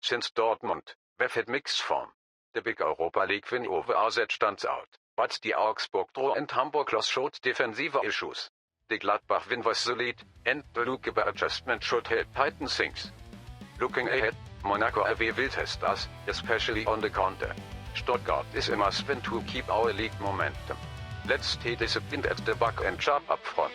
since Dortmund, we've had mixed form. The big Europa League win over AZ stands out, but the Augsburg draw and Hamburg loss showed defensive issues. The Gladbach win was solid, and the Lukeber adjustment should help tighten things. Looking ahead, Monaco away will test us, especially on the counter. Stuttgart is a must-win to keep our league momentum. Let's stay disciplined at the back and sharp up front.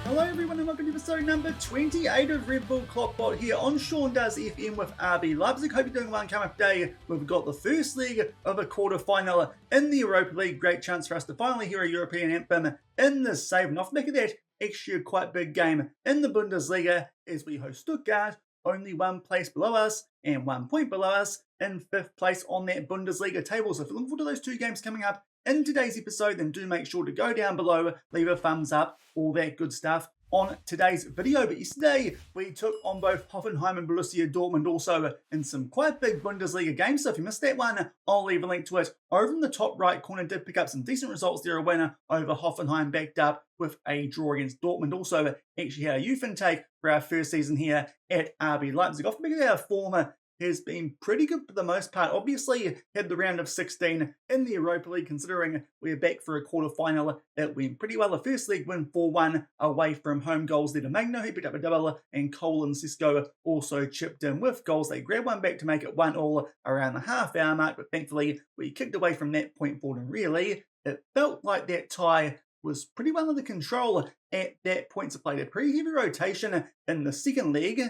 Hello everyone and welcome to episode number 28 of Red Bull KloppBot here on SHOWDOWN FM with RB Leipzig. Hope you're doing well and coming up today. We've got the first leg of a quarter final in the Europa League. Great chance for us to finally hear a European anthem in the save. And off the back of that, actually a quite big game in the Bundesliga as we host Stuttgart, only one place below us and 1 point below us in 5th place on that Bundesliga table. So if you're looking forward to those two games coming up in today's episode, then do make sure to go down below, leave a thumbs up, all that good stuff on today's video. But yesterday we took on both Hoffenheim and Borussia Dortmund also in some quite big Bundesliga games. So if you missed that one, I'll leave a link to it over in the top right corner. Did pick up some decent results there. A winner over Hoffenheim backed up with a draw against Dortmund. Also actually had a youth intake for our first season here at RB Leipzig. Off the back of our form has been pretty good for the most part. Obviously, had the round of 16 in the Europa League, considering we're back for a quarter-final. It went pretty well. The first leg win 4-1 away from home goals there to Magno, who picked up a double, and Cole and Cisco also chipped in with goals. They grabbed one back to make it 1-1 around the half-hour mark, but thankfully, we kicked away from that point forward, and really, it felt like that tie was pretty well under control at that point to play. A pretty heavy rotation in the second leg.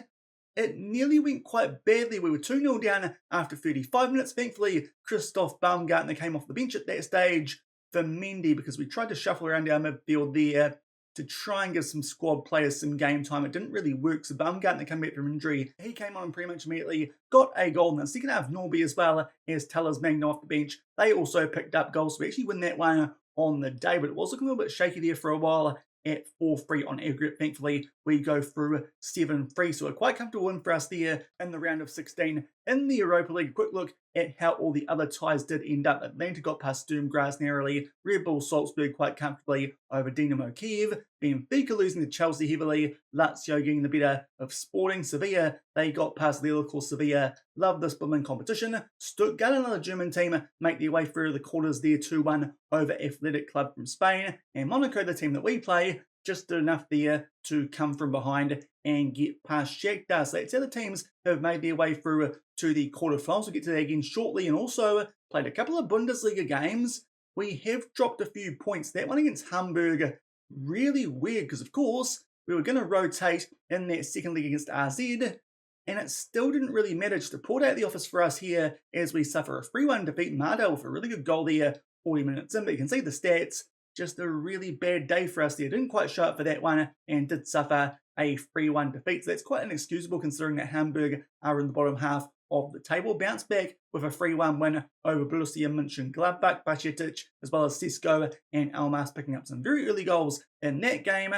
It nearly went quite badly. We were 2-0 down after 35 minutes. Thankfully, Christoph Baumgartner came off the bench at that stage for Mendy because we tried to shuffle around our midfield there to try and give some squad players some game time. It didn't really work, so Baumgartner came back from injury. He came on pretty much immediately, got a goal in the second half. Norby as well as Tellers Magno off the bench. They also picked up goals, so we actually win that one on the day, but it was looking a little bit shaky there for a while at 4-3 on aggregate. Thankfully, we go through 7-3, so a quite comfortable win for us there in the round of 16 in the Europa League. Quick look at how all the other ties did end up. Atlanta got past Sturm Graz narrowly, Red Bull Salzburg quite comfortably over Dinamo Kiev, Benfica losing to Chelsea heavily, Lazio getting the better of Sporting, Sevilla, they got past Liverpool. Sevilla love this blooming competition. Stuttgart, another German team, make their way through the quarters there 2-1 over Athletic Club from Spain, and Monaco, the team that we play, just did enough there to come from behind and get past Shakhtar. So that's how the teams have made their way through to the quarterfinals. We'll get to that again shortly, and also played a couple of Bundesliga games. We have dropped a few points. That one against Hamburg, really weird, because of course we were going to rotate in that second leg against RZ, and it still didn't really matter. Just to port out the office for us here as we suffer a 3-1 defeat. Mardell with a really good goal there 40 minutes in, but you can see the stats. Just a really bad day for us there. Didn't quite show up for that one and did suffer a 3-1 defeat. So that's quite inexcusable considering that Hamburg are in the bottom half of the table. Bounced back with a 3-1 win over Borussia Mönchengladbach. Bajcetic as well as Cisco and Almas picking up some very early goals in that game.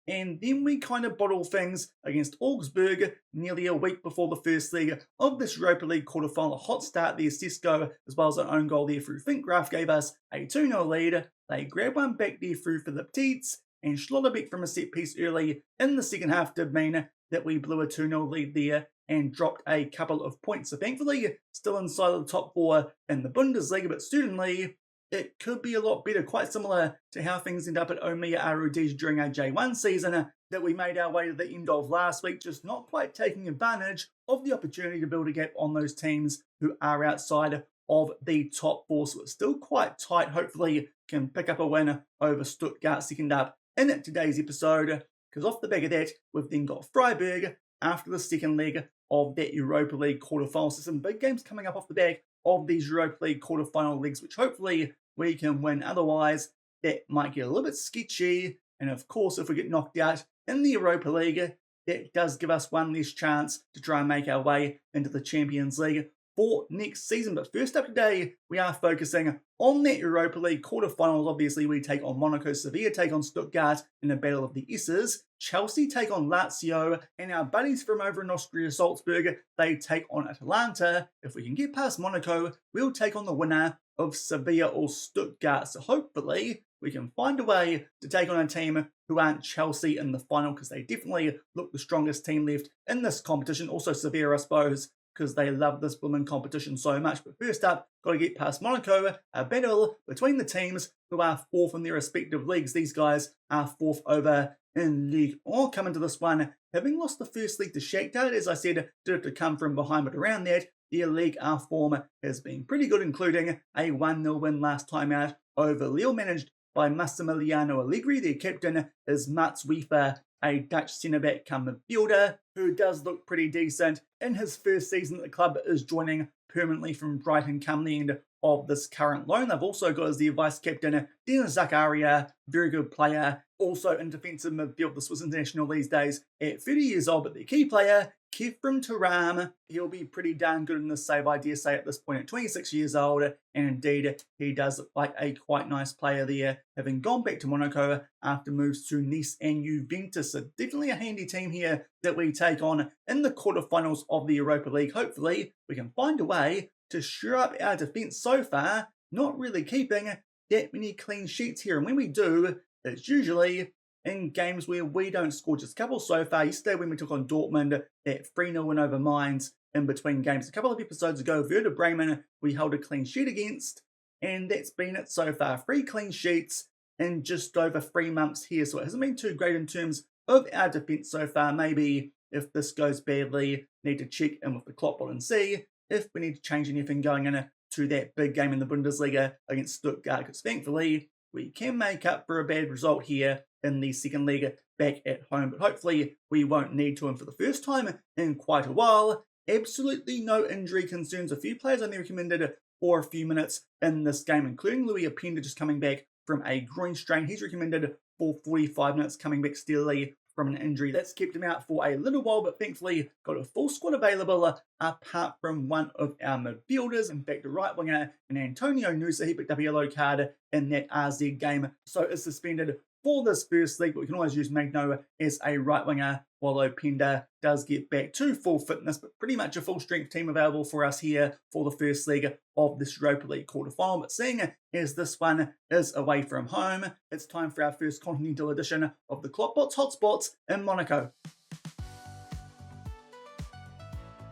And then we kind of bottle things against Augsburg nearly a week before the first leg of this Europa League quarterfinal. A hot start there. Cisco as well as an own goal there through Finkgraf gave us a 2-0 lead. They grab one back there through for the Petites, and Schlotterbeck from a set piece early in the second half did mean that we blew a 2-0 lead there and dropped a couple of points. So thankfully, still inside of the top 4 in the Bundesliga, but certainly it could be a lot better, quite similar to how things end up at Omiya Arudij during our J1 season that we made our way to the end of last week, just not quite taking advantage of the opportunity to build a gap on those teams who are outside of the top 4. So it's still quite tight. Hopefully can pick up a win over Stuttgart second up in today's episode, because off the back of that, we've then got Freiburg after the second leg of that Europa League quarterfinal. So some big games coming up off the back of these Europa League quarterfinal legs, which hopefully we can win. Otherwise, that might get a little bit sketchy. And of course, if we get knocked out in the Europa League, that does give us one less chance to try and make our way into the Champions League for next season. But first up today, we are focusing on that Europa League quarterfinals. Obviously, we take on Monaco, Sevilla take on Stuttgart in a battle of the S's, Chelsea take on Lazio, and our buddies from over in Austria, Salzburg, they take on Atalanta. If we can get past Monaco, we'll take on the winner of Sevilla or Stuttgart. So hopefully we can find a way to take on a team who aren't Chelsea in the final, because they definitely look the strongest team left in this competition. Also Sevilla, I suppose, because they love this blooming competition so much. But first up, got to get past Monaco, a battle between the teams who are fourth in their respective leagues. These guys are fourth over in League 1. Coming to this one, having lost the first league to Shakhtar, as I said, did have to come from behind, but around that, their League R form has been pretty good, including a 1-0 win last time out over Lille, managed by Massimiliano Allegri. Their captain is Mats Wiefer, a Dutch centre-back come midfielder who does look pretty decent. In his first season at the club, is joining permanently from Brighton come the end of this current loan. They've also got as their vice-captain Denis Zakaria, very good player, also in defensive midfield, the Swiss international these days, at 30 years old. But their key player, Kefram Turam, he'll be pretty darn good in this save, I dare say, at this point at 26 years old. And indeed, he does look like a quite nice player there, having gone back to Monaco after moves to Nice and Juventus. So definitely a handy team here that we take on in the quarterfinals of the Europa League. Hopefully, we can find a way to shore up our defence. So far, not really keeping that many clean sheets here. And when we do, it's usually in games where we don't score. Just a couple so far. Yesterday when we took on Dortmund, that 3-0 win over Mainz in between games. A couple of episodes ago, Werder Bremen, we held a clean sheet against, and that's been it so far. 3 clean sheets in just over 3 months here, so it hasn't been too great in terms of our defence so far. Maybe if this goes badly, need to check in with the KloppBot and see if we need to change anything going into that big game in the Bundesliga against Stuttgart, because thankfully we can make up for a bad result here in the second leg back at home. But hopefully we won't need to. And for the first time in quite a while, absolutely no injury concerns. A few players only recommended for a few minutes in this game, including Louis Openda just coming back from a groin strain. He's recommended for 45 minutes, coming back steadily from an injury that's kept him out for a little while, but thankfully got a full squad available apart from one of our midfielders. In fact, a right winger, and Antonio Nusa, he picked up a yellow card in that RZ game, so is suspended for this first league, but we can always use Magno as a right winger while Openda does get back to full fitness, but pretty much a full strength team available for us here for the first leg of this Europa League quarter final. But seeing as this one is away from home, it's time for our first continental edition of the KloppBot's Hotspots in Monaco.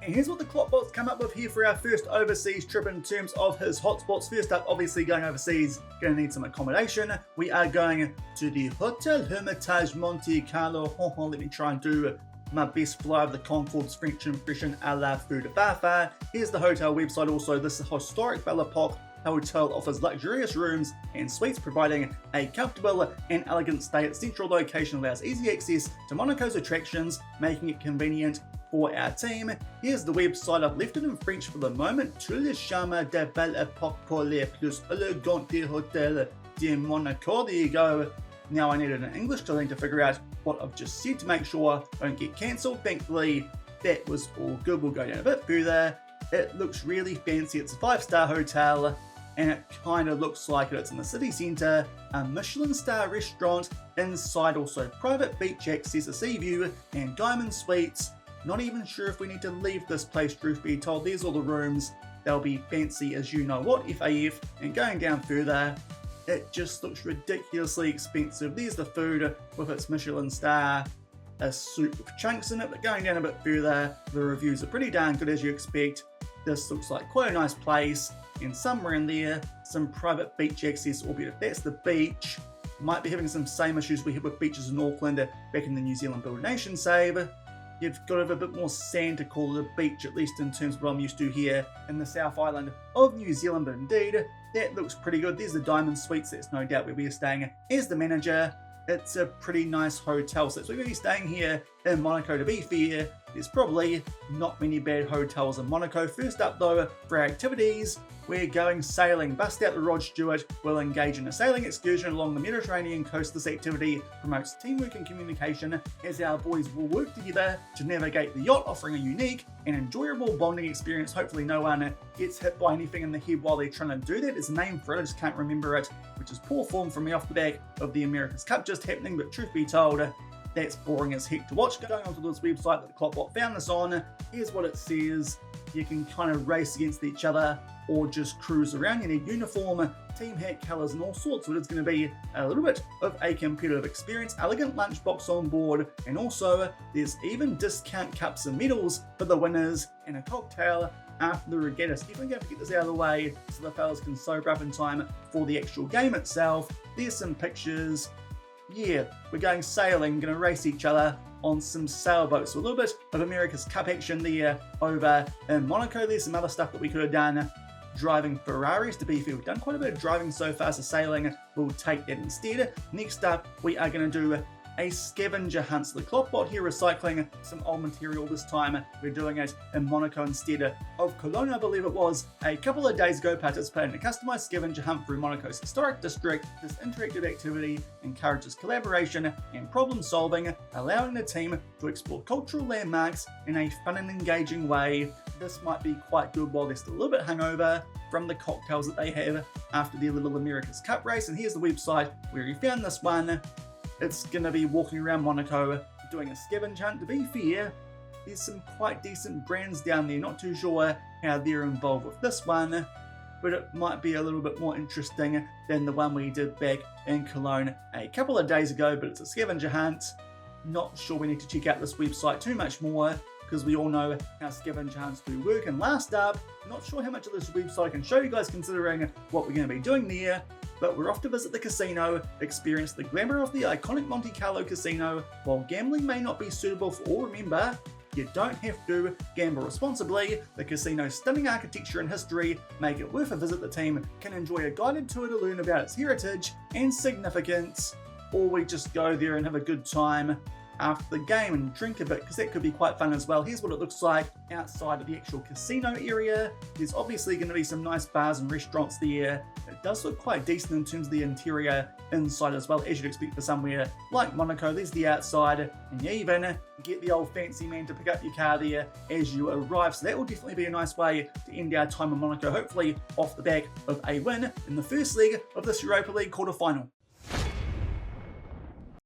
And here's what the KloppBot's come up with here for our first overseas trip in terms of his hotspots. First up, obviously going overseas, going to need some accommodation. We are going to the Hotel Hermitage Monte Carlo. Let me try and do my best fly of the Concorde's French impression a la Feu de Fafa. Here's the hotel website also. This historic Belle Epoque hotel offers luxurious rooms and suites, providing a comfortable and elegant stay. Its central location allows easy access to Monaco's attractions, making it convenient for our team. Here's the website. I've left it in French for the moment. Tout le charme de Belle Epoque pour les plus élégantes hôtels de Monaco. There you go. Now I needed an English to figure out what I've just said to make sure I don't get cancelled. Thankfully, that was all good. We'll go down a bit further. It looks really fancy. It's a 5-star hotel, and it kind of looks like it. It's in the city centre, a Michelin star restaurant, inside also private beach access, a sea view, and diamond suites. Not even sure if we need to leave this place, truth be told. There's all the rooms. They'll be fancy as you know what, FAF. And going down further, it just looks ridiculously expensive. There's the food with its Michelin star, a soup with chunks in it. But going down a bit further, the reviews are pretty darn good as you expect. This looks like quite a nice place. And somewhere in there, some private beach access, albeit if that's the beach, might be having some same issues we had with beaches in Auckland back in the New Zealand Build Nation save. You've got to have a bit more sand to call it a beach, at least in terms of what I'm used to here in the South Island of New Zealand. But indeed, that looks pretty good. There's the Diamond Suites. That's no doubt where we're staying as the manager. It's a pretty nice hotel. So we're going to be staying here in Monaco. To be fair, there's probably not many bad hotels in Monaco. First up though, for our activities, we're going sailing. Bust out the Rod Stewart. We'll engage in a sailing excursion along the Mediterranean coast. This activity promotes teamwork and communication as our boys will work together to navigate the yacht, offering a unique and enjoyable bonding experience. Hopefully no one gets hit by anything in the head while they're trying to do that. There's a name for it, I just can't remember it, which is poor form from me off the back of the America's Cup just happening. But truth be told, that's boring as heck to watch. Going onto this website that the KloppBot found this on, here's what it says. You can kind of race against each other or just cruise around. You need uniform, team hat colours and all sorts, but it's going to be a little bit of a competitive experience. Elegant lunchbox on board, and also there's even discount cups and medals for the winners and a cocktail after the regatta. So definitely going to get this out of the way so the fellas can sober up in time for the actual game itself. There's some pictures. Yeah, we're going sailing, going to race each other on some sailboats. So a little bit of America's Cup action there over in Monaco. There's some other stuff that we could have done. Driving Ferraris, to be fair, we've done quite a bit of driving so far, so sailing, we'll take that instead. Next up, we are going to do a scavenger hunt. So the KloppBot here recycling some old material this time. We're doing it in Monaco instead of Cologne, I believe it was. A couple of days ago, participated in a customized scavenger hunt through Monaco's historic district. This interactive activity encourages collaboration and problem solving, allowing the team to explore cultural landmarks in a fun and engaging way. This might be quite good while they're still a little bit hungover from the cocktails that they have after their little America's Cup race. And here's the website where you found this one. It's going to be walking around Monaco doing a scavenger hunt. To be fair, there's some quite decent brands down there. Not too sure how they're involved with this one, but it might be a little bit more interesting than the one we did back in Cologne a couple of days ago, but it's a scavenger hunt. Not sure we need to check out this website too much more, because we all know how scavenger hunts do work. And last up, not sure how much of this website I can show you guys considering what we're going to be doing there, but we're off to visit the casino, experience the glamour of the iconic Monte Carlo casino. While gambling may not be suitable for all, remember, you don't have to gamble responsibly. The casino's stunning architecture and history make it worth a visit. The team can enjoy a guided tour to learn about its heritage and significance, or we just go there and have a good time after the game and drink a bit, because that could be quite fun as well. Here's what it looks like outside of the actual casino area. There's obviously going to be some nice bars and restaurants there. It does look quite decent in terms of the interior inside as well, as you'd expect for somewhere like Monaco. There's the outside, and you even get the old fancy man to pick up your car there as you arrive. So that will definitely be a nice way to end our time in Monaco, hopefully off the back of a win in the first leg of this Europa League Quarter Final.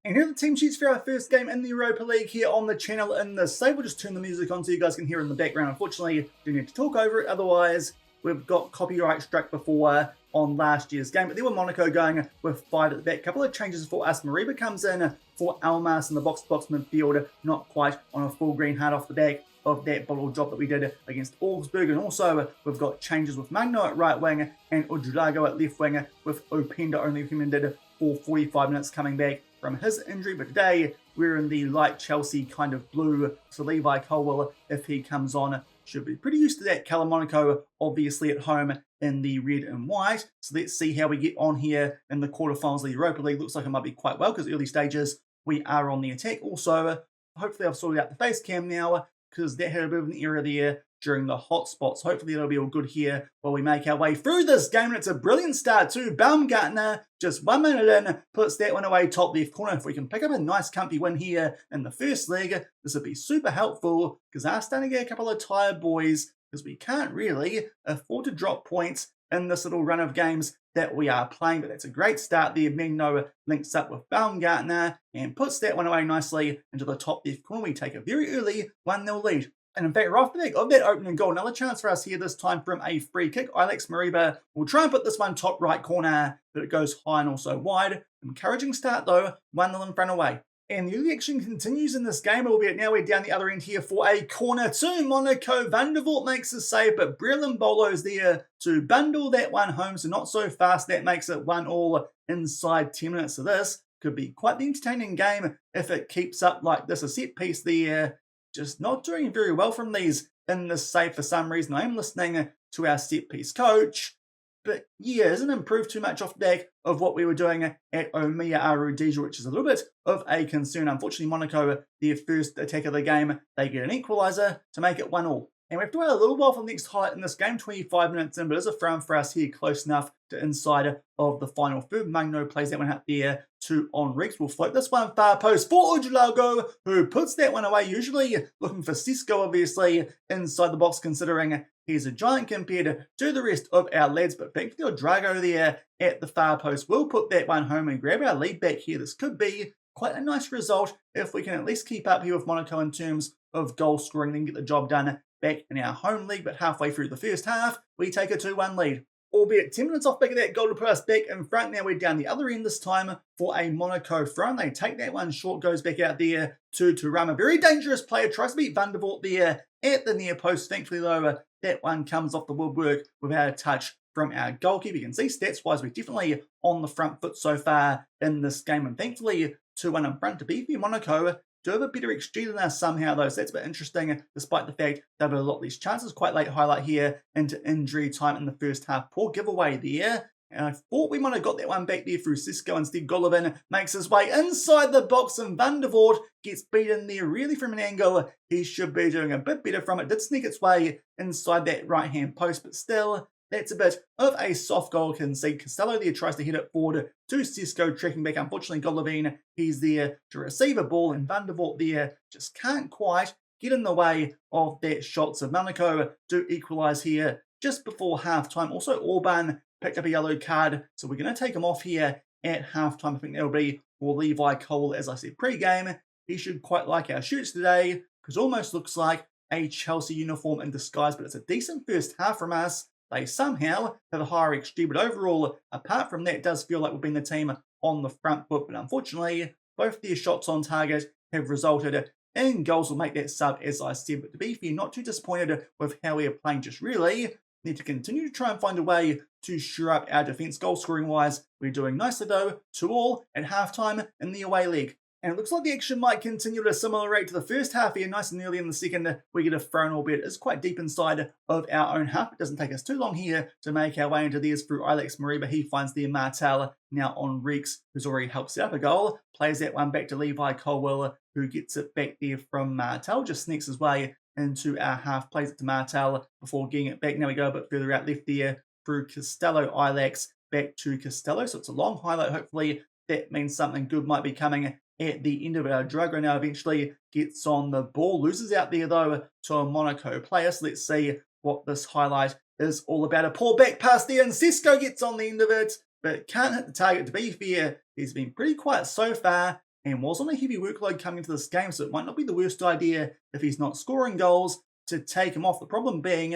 And here are the team sheets for our first game in the Europa League here on the channel in the save. We'll just turn the music on so you guys can hear it in the background. Unfortunately, you need to talk over it, otherwise we've got copyright struck before on last year's game. But there were Monaco going with 5 at the back. Couple of changes for us. Mariba comes in for Almas in the box-to-box midfield, not quite on a full green hard off the back of that bottle drop that we did against Augsburg. And also we've got changes with Magno at right wing and Ujulago at left wing, with Openda only recommended for 45 minutes coming back from his injury. But today we're in the light Chelsea kind of blue, so Levi Colwill, if he comes on, should be pretty used to that colour. Monaco obviously at home in the red and white. So let's see how we get on here in the quarterfinals of the Europa League. Looks like it might be quite well, because early stages we are on the attack. Also, hopefully I've sorted out the face cam now, because that had a bit of an error there during the hot spots. Hopefully it'll be all good here while we make our way through this game. And it's a brilliant start too. Baumgartner, just 1 minute in, puts that one away top left corner. If we can pick up a nice comfy win here in the first leg, this would be super helpful, because I'm starting to get a couple of tired boys, because we can't really afford to drop points in this little run of games that we are playing. But that's a great start there. Magno links up with Baumgartner and puts that one away nicely into the top left corner. We take a very early 1-0 lead. And in fact, right off the back of that opening goal, another chance for us here, this time from a free kick. Alex Mariba will try and put this one top right corner, but it goes high and also wide. Encouraging start though, 1-0 in front away. And the early action continues in this game, albeit now we're down the other end here for a corner to Monaco. Van der Vaart makes a save, but Brelin Bolo's there to bundle that one home, so not so fast. That makes it 1-1 inside 10 minutes. So this could be quite the entertaining game if it keeps up like this. A set piece there, just not doing very well from these in this save for some reason. I am listening to our set piece coach, but yeah, hasn't improved too much off the back of what we were doing at Omiya Arudija, which is a little bit of a concern. Unfortunately, Monaco, their first attack of the game, they get an equaliser to make it 1-1. And we have to wait a little while for the next highlight in this game, 25 minutes in, but there's a throw for us here close enough to inside of the final third. Magno plays that one out there to Enrique. We'll float this one far post for Ujulago, who puts that one away, usually looking for Cisco, obviously, inside the box, considering he's a giant compared to the rest of our lads. But back to Drago there at the far post. We'll put that one home and grab our lead back here. This could be quite a nice result if we can at least keep up here with Monaco in terms of goal scoring, then get the job done back in our home league. But halfway through the first half, we take a 2-1 lead. Albeit 10 minutes off back of that goal to put us back in front. Now we're down the other end this time for a Monaco throw. They take that one short, goes back out there to Thuram. A very dangerous player, tries to beat Van der Voort there at the near post. Thankfully though, that one comes off the woodwork without a touch from our goalkeeper. You can see stats-wise, we're definitely on the front foot so far in this game. And thankfully, 2-1 in front to be for Monaco. Do have a better XG than us somehow though, so that's a bit interesting despite the fact they've had a lot of these chances. Quite late highlight here into injury time in the first half. Poor giveaway there. And I thought we might have got that one back there through Cisco. Instead, Golovin makes his way inside the box and Van der Voort gets beaten there really from an angle he should be doing a bit better from. It did sneak its way inside that right-hand post, but still, that's a bit of a soft goal. Can see Costello there tries to hit it forward to Cisco, tracking back. Unfortunately, Golovin, he's there to receive a ball, and Van der Voort there just can't quite get in the way of that shot. So Monaco do equalise here just before half-time. Also, Orban picked up a yellow card, so we're going to take him off here at half-time. I think that'll be for Levi Cole. As I said pre-game, he should quite like our shoots today, because almost looks like a Chelsea uniform in disguise, but it's a decent first half from us. They somehow have a higher XG, but overall, apart from that, it does feel like we've been the team on the front foot. But unfortunately, both their shots on target have resulted in goals. Will make that sub, as I said. But to be fair, not too disappointed with how we are playing just really. Need to continue to try and find a way to shore up our defence. Goal scoring wise, we're doing nicely though. 2-2 at halftime in the away leg. And it looks like the action might continue at a similar rate to the first half here. Nice and early in the second, we get a thrown, albeit it's quite deep inside of our own half. It doesn't take us too long here to make our way into theirs through Alex Mariba. He finds the Martel now on Reeks, who's already helped set up a goal. Plays that one back to Levi Colwell, who gets it back there from Martel. Just sneaks his way into our half, plays it to Martel before getting it back. Now we go a bit further out left there through Costello, Ilex, back to Costello. So it's a long highlight. Hopefully that means something good might be coming at the end of our Drago. Now eventually gets on the ball, loses out there though to a Monaco player. So let's see what this highlight is all about. A poor back pass there, and Cisco gets on the end of it, but can't hit the target. To be fair, he's been pretty quiet so far and was on a heavy workload coming into this game, so it might not be the worst idea if he's not scoring goals to take him off. The problem being,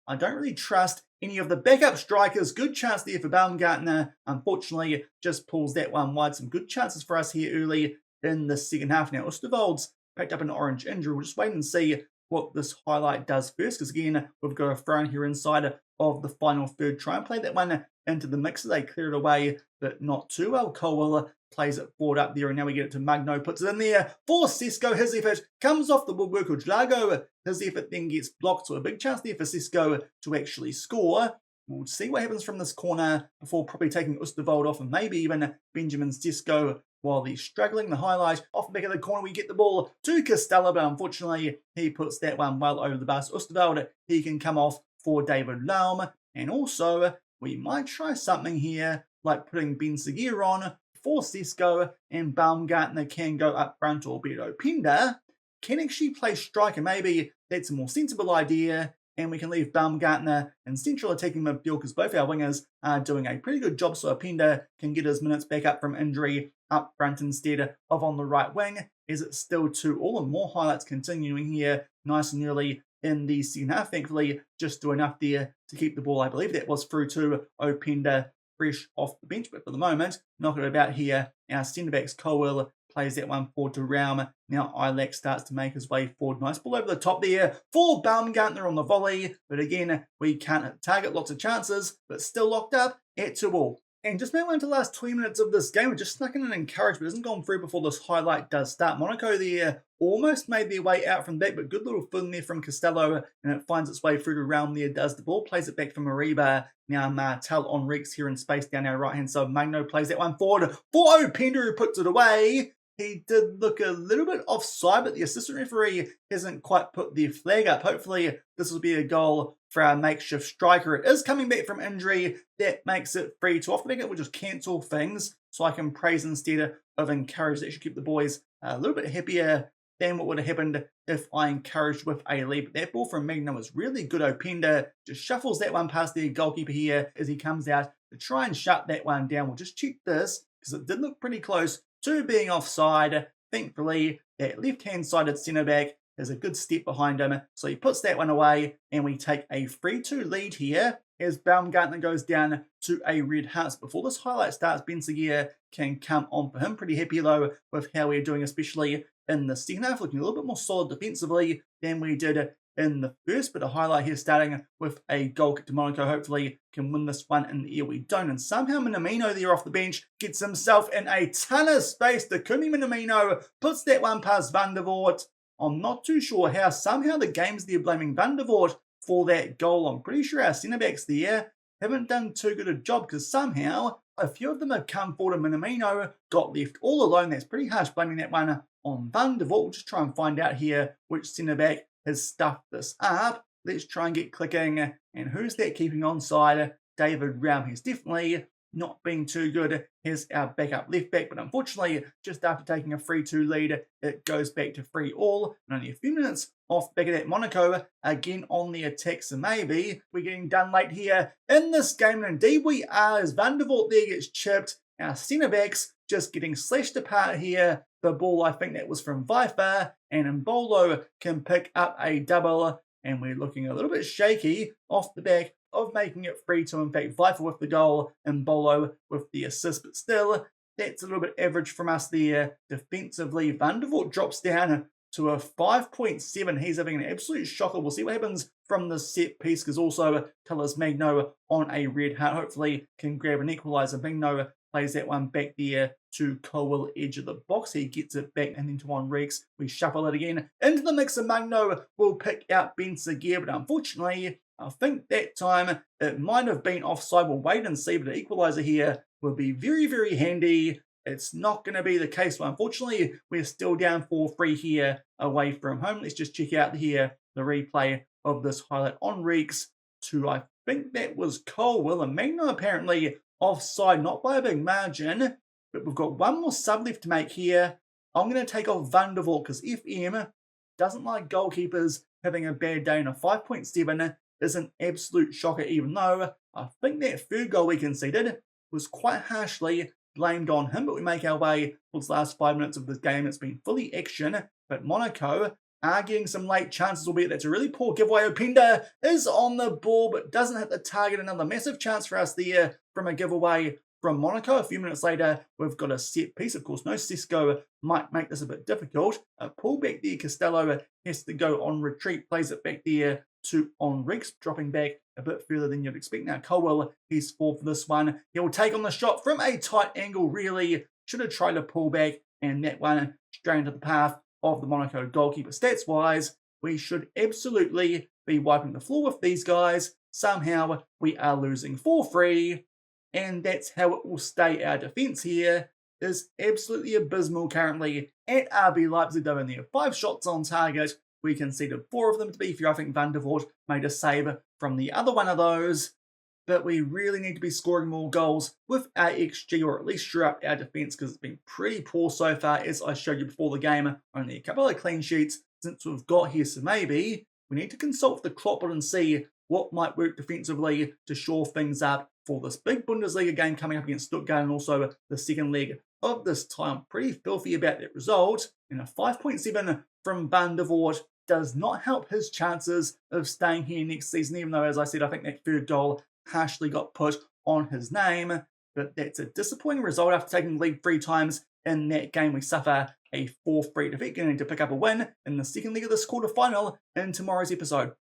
I don't really trust any of the backup strikers. Good chance there for Baumgartner. Unfortunately, just pulls that one wide. Some good chances for us here early in the second half. Now, Oosterwold's picked up an orange injury. We'll just wait and see what this highlight does first, because again, we've got a throw here inside of the final third. Try and play that one into the mixer. They clear it away, but not too well. Colwell plays it forward up there, and now we get it to Magno, puts it in there for Cisco. His effort comes off the woodwork of Drago. His effort then gets blocked, so a big chance there for Cisco to actually score. We'll see what happens from this corner before probably taking Oosterwold off, and maybe even Benjamin Cisco while he's struggling. The highlight off the back of the corner, we get the ball to Costello, but unfortunately he puts that one well over the bus. Oosterwold, he can come off for David Laum, and also we might try something here like putting Ben Seguir on for Cisco, and Baumgartner can go up front, albeit Openda can actually play striker. Maybe that's a more sensible idea, and we can leave Baumgartner in central attacking midfield, because both our wingers are doing a pretty good job, so Openda can get his minutes back up from injury up front instead of on the right wing. Is it still 2-2, and more highlights continuing here nice and early in the second half. Thankfully, just do enough there to keep the ball. I believe that was through to Openda fresh off the bench, but for the moment, knock it about here. Our centre-backs, Colwell, plays that one forward to Raum. Now Ilac starts to make his way forward. Nice ball over the top there for Baumgartner on the volley, but again, we can't hit the target. Lots of chances, but still locked up at 2-2. And just made one to the last 20 minutes of this game. We just snuck in an encouragement. It hasn't gone through before this highlight does start. Monaco there almost made their way out from the back, but good little fun there from Costello, and it finds its way through to Realm there. Does the ball, plays it back from Mariba. Now Martel on Reeks here in space down our right-hand side. Magno plays that one forward for Openda, who puts it away. He did look a little bit offside, but the assistant referee hasn't quite put the flag up. Hopefully, this will be a goal for our makeshift striker. It is coming back from injury. That makes it 3-2. Off the back, we'll just cancel things so I can praise instead of encourage. That should keep the boys a little bit happier than what would have happened if I encouraged with a lead. But that ball from Magno was really good. Openda just shuffles that one past the goalkeeper here as he comes out to try and shut that one down. We'll just check this because it did look pretty close to being offside. Thankfully, that left-hand sided centre-back has a good step behind him, so he puts that one away, and we take a 3-2 lead here as Baumgartner goes down to a red house. Before this highlight starts, Benziger can come on for him. Pretty happy though with how we're doing, especially in the second half, looking a little bit more solid defensively than we did in the first. But a highlight here starting with a goal kick to Monaco. Hopefully can win this one in the air. We don't, and somehow Minamino there off the bench gets himself in a ton of space. Takumi Minamino puts that one past Van der Voort. I'm not too sure how. Somehow the game's there blaming Van der Voort for that goal. I'm pretty sure our centre-backs there haven't done too good a job because somehow a few of them have come forward and Minamino got left all alone. That's pretty harsh blaming that one on Van der Voort. We'll just try and find out here which centre-back has stuffed this up. Let's try and get clicking. And who's that keeping onside? David Raum. He's definitely not been too good. Here's our backup left back, but unfortunately, just after taking a 3-2 lead, it goes back to 3-3, and only a few minutes off the back of that. Monaco again on the attack, so maybe we're getting done late here in this game, and indeed we are, as Van der Voort there gets chipped. Our centre-backs just getting slashed apart here. The ball, I think that was from Vifer, and Mbolo can pick up a double, and we're looking a little bit shaky off the back of making it 3-2. In fact, Vifer with the goal and Mbolo with the assist, but still, that's a little bit average from us there. Defensively, Van der Voort drops down to a 5.7. He's having an absolute shocker. We'll see what happens from the set piece, because also Colours Magno on a red heart hopefully can grab an equaliser. Magno plays that one back there to Cowell, edge of the box. He gets it back and into Reeks. We shuffle it again into the mix, and Magno will pick out Benziger, but unfortunately, I think that time it might have been offside. We'll wait and see, but an equaliser here will be very, very handy. It's not going to be the case, but unfortunately, we're still down 4-3 here away from home. Let's just check out here the replay of this highlight. Reeks to, I think that was Cowell, and Magno apparently offside, not by a big margin, but we've got one more sub left to make here. I'm going to take off Van der Voort because FM doesn't like goalkeepers having a bad day, and a 5.7 is an absolute shocker, even though I think that third goal we conceded was quite harshly blamed on him. But we make our way towards the last 5 minutes of this game. It's been fully action, but Monaco are getting some late chances, albeit that's a really poor giveaway. Openda is on the ball, but doesn't hit the target. Another massive chance for us there from a giveaway from Monaco. A few minutes later, we've got a set piece. Of course, no Sesko might make this a bit difficult. A pull back there. Costello has to go on retreat, plays it back there to Reeks, dropping back a bit further than you'd expect. Now, Cowell, he's for this one. He'll take on the shot from a tight angle, really. Should have tried to pull back, and that one straight into the path of the Monaco goalkeeper. Stats-wise, we should absolutely be wiping the floor with these guys. Somehow, we are losing 4-3, and that's how it will stay. Our defence here is absolutely abysmal currently at RB Leipzig, though, and there are 5 shots on target. We conceded 4 of them, to be fair. I think Van der Voort made a save from the other one of those. But we really need to be scoring more goals with our XG, or at least shore up our defence, because it's been pretty poor so far, as I showed you before the game. Only a couple of clean sheets since we've got here. So maybe we need to consult the KloppBot and see what might work defensively to shore things up for this big Bundesliga game coming up against Stuttgart, and also the second leg of this time. Pretty filthy about that result. And a 5.7 from Van der Voort does not help his chances of staying here next season, even though, as I said, I think that third goal harshly got put on his name. But that's a disappointing result after taking the lead 3 times in that game. We suffer a 4-3 defeat, going to pick up a win in the second leg of this quarter final in tomorrow's episode.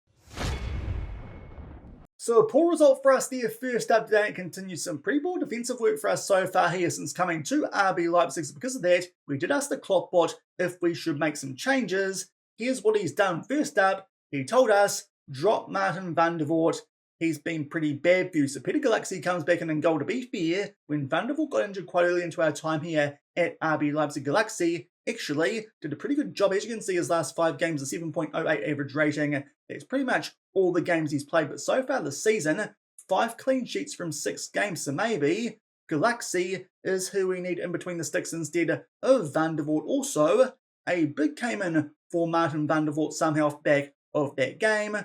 So a poor result for us there first up today. It continues some pretty poor defensive work for us so far here since coming to RB Leipzig. So because of that, we did ask the KloppBot if we should make some changes. Here's what he's done. First up, he told us, drop Martin Van der Voort. He's been pretty bad for you. So Peter Galaxy comes back in goal. To be fair, when Van der Voort got injured quite early into our time here at RB Leipzig, Galaxy actually did a pretty good job. As you can see, his last 5 games, a 7.08 average rating. That's pretty much all the games he's played. But so far this season, 5 clean sheets from 6 games. So maybe Galaxy is who we need in between the sticks instead of Van der Voort. Also, a bid came in for Martin Van der Voort somehow off the back of that game,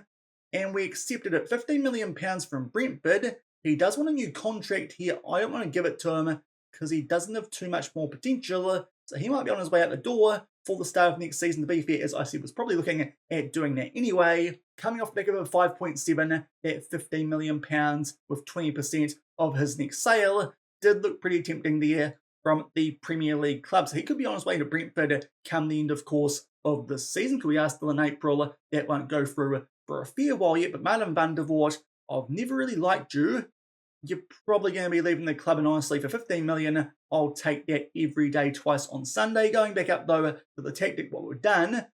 and we accepted it. £15 million from Brentford. He does want a new contract here. I don't want to give it to him because he doesn't have too much more potential, so he might be on his way out the door for the start of next season. To be fair, as I said, was probably looking at doing that anyway. Coming off the back of a 5.7 at £15 million with 20% of his next sale, did look pretty tempting there from the Premier League club. So he could be on his way to Brentford come the end, of course, of the season, because we are still in April. That won't go through for a fair while yet. But Martin van der Voort, I've never really liked you. You're probably going to be leaving the club, and honestly, for 15 million, I'll take that every day, twice on Sunday. Going back up, though, to the tactic, what we've done,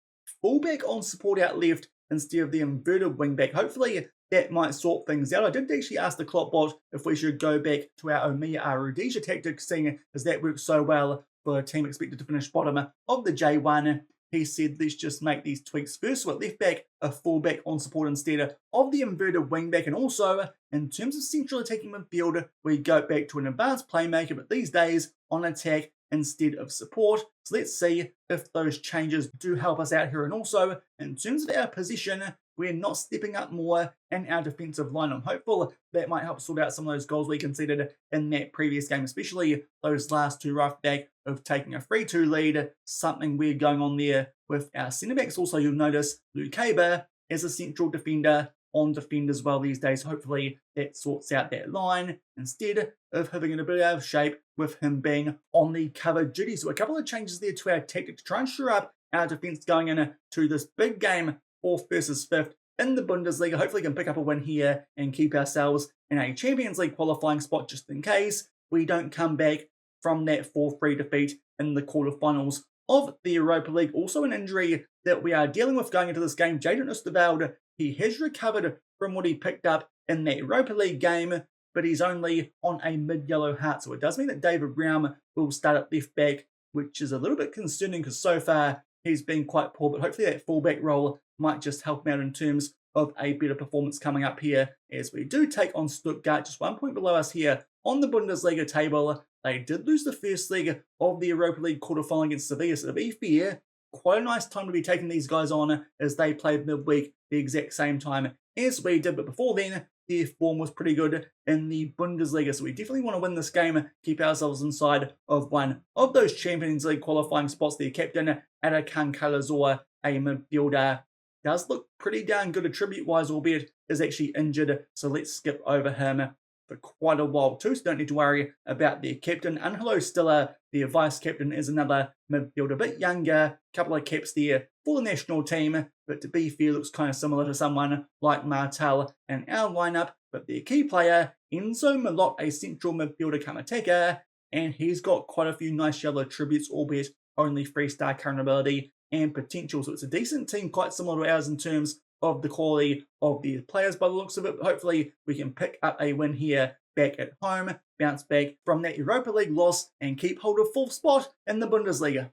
fullback on support out left instead of the inverted wing-back. Hopefully, that might sort things out. I did actually ask the KloppBot if we should go back to our Omiya Rhodesia tactic, seeing as that worked so well for a team expected to finish bottom of the J1. He said, let's just make these tweaks first. So at left back, a fullback on support instead of the inverted wing back. And also, in terms of central attacking midfield, we go back to an advanced playmaker, but these days on attack instead of support. So let's see if those changes do help us out here. And also, in terms of our position, we're not stepping up more in our defensive line. I'm hopeful that might help sort out some of those goals we conceded in that previous game, especially those last two right back of taking a 3-2 lead. Something weird going on there with our centre-backs. Also, you'll notice Luke Haber as a central defender on defend as well these days. Hopefully that sorts out that line instead of having it a bit out of shape with him being on the cover duty. So a couple of changes there to our tactic to try and shore up our defence going into this big game, 4th versus 5th in the Bundesliga. Hopefully can pick up a win here and keep ourselves in a Champions League qualifying spot just in case we don't come back from that 4-3 defeat in the quarterfinals of the Europa League. Also an injury that we are dealing with going into this game. Jadon Oosterwelde, he has recovered from what he picked up in that Europa League game, but he's only on a mid-yellow heart. So it does mean that David Brown will start at left back, which is a little bit concerning because so far he's been quite poor, but hopefully that fullback role might just help him out in terms of a better performance coming up here as we do take on Stuttgart, just 1 point below us here on the Bundesliga table. They did lose the first leg of the Europa League Quarter Final against Sevilla, so to be fair, quite a nice time to be taking these guys on as they played midweek the exact same time as we did. But before then, their form was pretty good in the Bundesliga, so we definitely want to win this game, keep ourselves inside of one of those Champions League qualifying spots. Their captain, Atakan Kalazor, a midfielder, does look pretty darn good attribute-wise, albeit is actually injured, so let's skip over him for quite a while too, so don't need to worry about their captain. Angelo Stiller, their vice-captain, is another midfielder, a bit younger, couple of caps there for the national team, but to be fair, looks kind of similar to someone like Martel in our lineup. But their key player, Enzo Malot, a central midfielder come attacker, and he's got quite a few nice yellow attributes, albeit only 3-star current ability and potential. So it's a decent team, quite similar to ours in terms of the quality of the players by the looks of it. But hopefully we can pick up a win here back at home, bounce back from that Europa League loss and keep hold of 4th spot in the Bundesliga.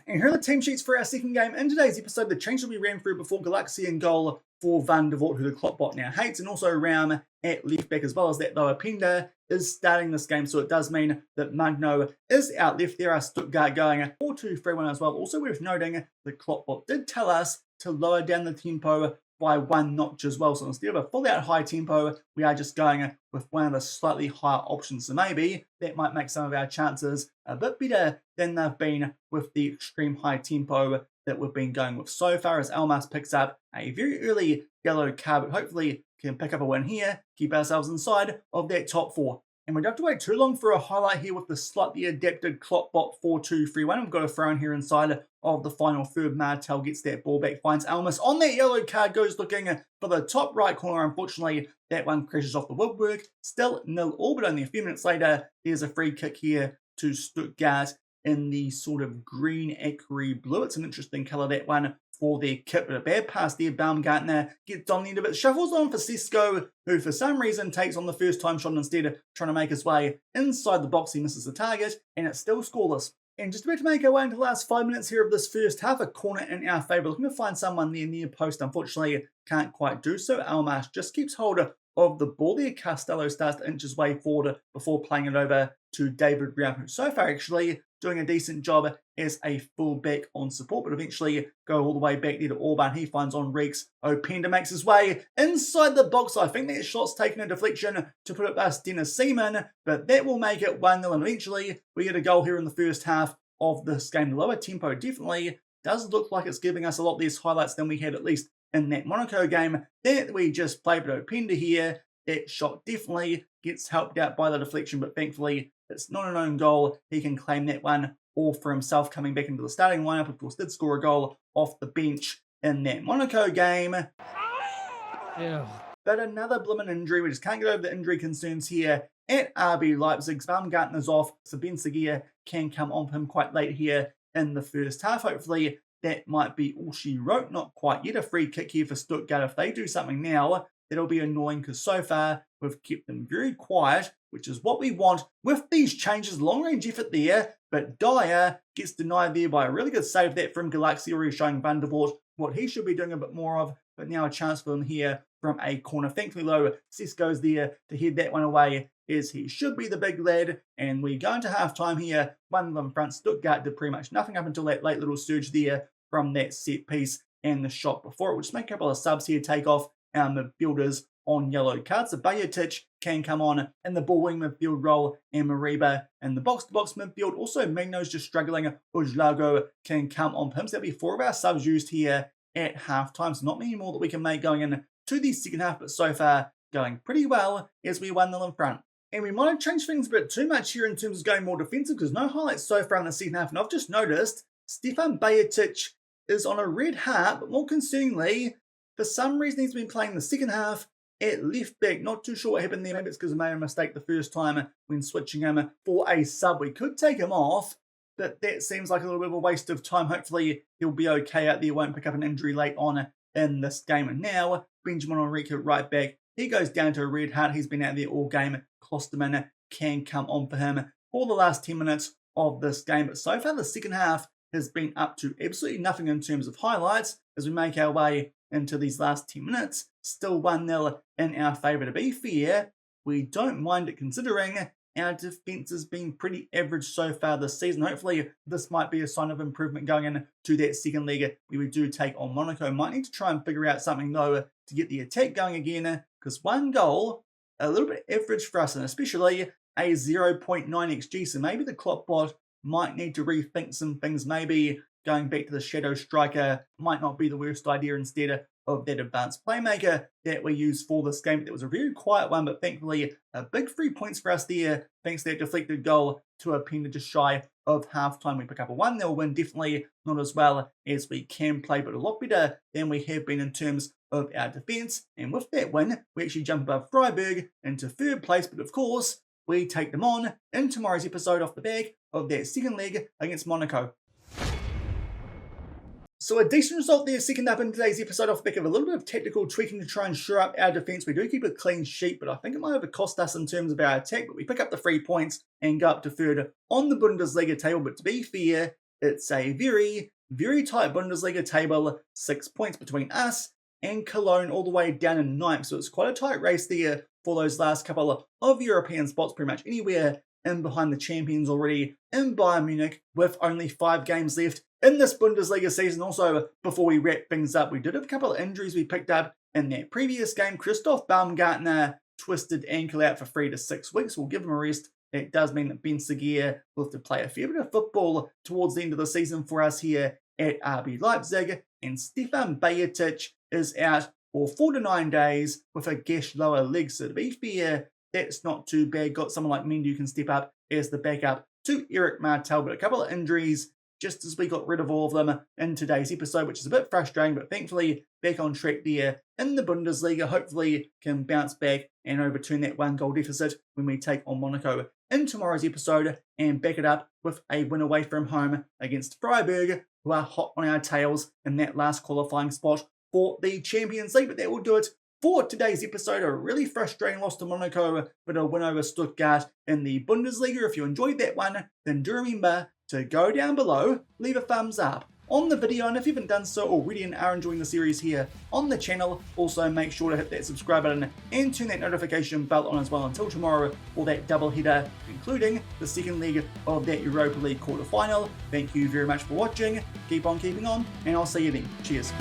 And here are the team sheets for our second game. In today's episode, the changes we ran through before Galaxy in goal for Van der Voort, who the KloppBot now hates, and also Raum at left back, as well as that though Apenda is starting this game, so it does mean that Magno is out left. There are Stuttgart going 4-2-3-1 as well. Also worth noting, the KloppBot did tell us to lower down the tempo by 1 notch as well. So instead of a full out high tempo, we are just going with one of the slightly higher options. So maybe that might make some of our chances a bit better than they've been with the extreme high tempo that we've been going with so far, as Elmas picks up a very early yellow card, but hopefully can pick up a win here, keep ourselves inside of that top 4. And we don't have to wait too long for a highlight here with the slightly adapted KloppBot 4-2-3-1. We've got a throw in here inside of the final third. Martel gets that ball back, finds Elmas on that yellow card, goes looking for the top right corner. Unfortunately, that one crashes off the woodwork. Still 0-0, but only a few minutes later, there's a free kick here to Stuttgart in the sort of green ochre blue. It's an interesting colour, that one, for their kit, but a bad pass there. Baumgartner gets on the end of it, shuffles on for Sesko, who for some reason takes on the first time shot instead of trying to make his way inside the box. He misses the target, and it's still scoreless. And just about to make our way into the last 5 minutes here of this first half, a corner in our favour, looking to find someone there near post. Unfortunately, can't quite do so. Almas just keeps hold of the ball there. Costello starts to inch his way forward before playing it over to David Brown, who so far actually doing a decent job as a fullback on support, but eventually go all the way back there to Orban. He finds on Reeks. Openda makes his way inside the box. I think that shot's taken a deflection to put it past Dennis Seaman, but that will make it 1-0, and eventually we get a goal here in the first half of this game. The lower tempo definitely does look like it's giving us a lot less highlights than we had at least in that Monaco game that we just played. But Openda here, that shot definitely gets helped out by the deflection, but thankfully it's not an own goal. He can claim that one all for himself coming back into the starting lineup. Of course, did score a goal off the bench in that Monaco game. Ew. But another blooming injury. We just can't get over the injury concerns here at RB Leipzig. Baumgartner's off, so Ben Seguir can come on for him quite late here in the first half. Hopefully that might be all she wrote. Not quite yet. A free kick here for Stuttgart. If they do something now, that'll be annoying because so far we've kept them very quiet, which is what we want with these changes. Long range effort there, but Dyer gets denied there by a really good save that from Galaxy, already showing Van der Voort what he should be doing a bit more of, but now a chance for him here from a corner. Thankfully though, Cisco's there to head that one away as he should be the big lad, and we go into half time here. 1-0 in front. Stuttgart did pretty much nothing up until that late little surge there from that set piece and the shot before it. We'll just make a couple of subs here, take off our midfielders on yellow cards. So Bajetic can come on in the ball wing midfield role, and Mariba in the box-to-box midfield. Also, Magno's just struggling. Ujlago can come on for him. So that'll be 4 of our subs used here at half-time. So not many more that we can make going in to the second half, but so far going pretty well as we 1-0 in front. And we might have changed things a bit too much here in terms of going more defensive because no highlights so far in the second half. And I've just noticed Stefan Bajetic is on a red heart, but more concerningly, for some reason he's been playing the second half at left back. Not too sure what happened there. Maybe it's because I made a mistake the first time when switching him for a sub. We could take him off, but that seems like a little bit of a waste of time. Hopefully he'll be okay out there, won't pick up an injury late on in this game. And now Benjamin Henrique right back. He goes down to a red heart. He's been out there all game. Klosterman can come on for him for the last 10 minutes of this game. But so far the second half has been up to absolutely nothing in terms of highlights as we make our way into these last 10 minutes. Still 1-0 in our favour. To be fair, we don't mind it considering our defence has been pretty average so far this season. Hopefully this might be a sign of improvement going into that second leg where we do take on Monaco. Might need to try and figure out something though to get the attack going again, because one goal, a little bit average for us, and especially a 0.9 XG. So maybe the KloppBot might need to rethink some things. Maybe going back to the shadow striker might not be the worst idea instead of that advanced playmaker that we used for this game. That was a very quiet one, but thankfully a big 3 points for us there thanks to that deflected goal to Openda just shy of halftime. We pick up a 1-0 win, definitely not as well as we can play, but a lot better than we have been in terms of our defence. And with that win, we actually jump above Freiburg into third place, but of course, we take them on in tomorrow's episode off the back of that second leg against Monaco. So a decent result there, second up in today's episode off the back of a little bit of tactical tweaking to try and shore up our defence. We do keep a clean sheet, but I think it might have cost us in terms of our attack, but we pick up the 3 points and go up to third on the Bundesliga table. But to be fair, it's a very, very tight Bundesliga table, 6 points between us and Cologne all the way down in ninth. So it's quite a tight race there for those last couple of European spots, pretty much anywhere in behind the champions already in Bayern Munich with only 5 games left in this Bundesliga season. Also, before we wrap things up, we did have a couple of injuries we picked up in that previous game. Christoph Baumgartner twisted ankle out for 3 to 6 weeks. We'll give him a rest. It does mean that Ben Seguir will have to play a fair bit of football towards the end of the season for us here at RB Leipzig. And Stefan Bajetic is out for 4 to 9 days with a gash lower leg. So to be fair, that's not too bad. Got someone like Mendy who can step up as the backup to Eric Martel, but a couple of injuries just as we got rid of all of them in today's episode, which is a bit frustrating, but thankfully back on track there in the Bundesliga. Hopefully can bounce back and overturn that 1-goal deficit when we take on Monaco in tomorrow's episode and back it up with a win away from home against Freiburg, who are hot on our tails in that last qualifying spot for the Champions League. But that will do it for today's episode. A really frustrating loss to Monaco, but a win over Stuttgart in the Bundesliga. If you enjoyed that one, then do remember to go down below, leave a thumbs up, on the video, and if you haven't done so already and are enjoying the series here on the channel, also make sure to hit that subscribe button and turn that notification bell on as well until tomorrow for that double header, including the second leg of that Europa League Quarter Final. Thank you very much for watching, keep on keeping on, and I'll see you then. Cheers.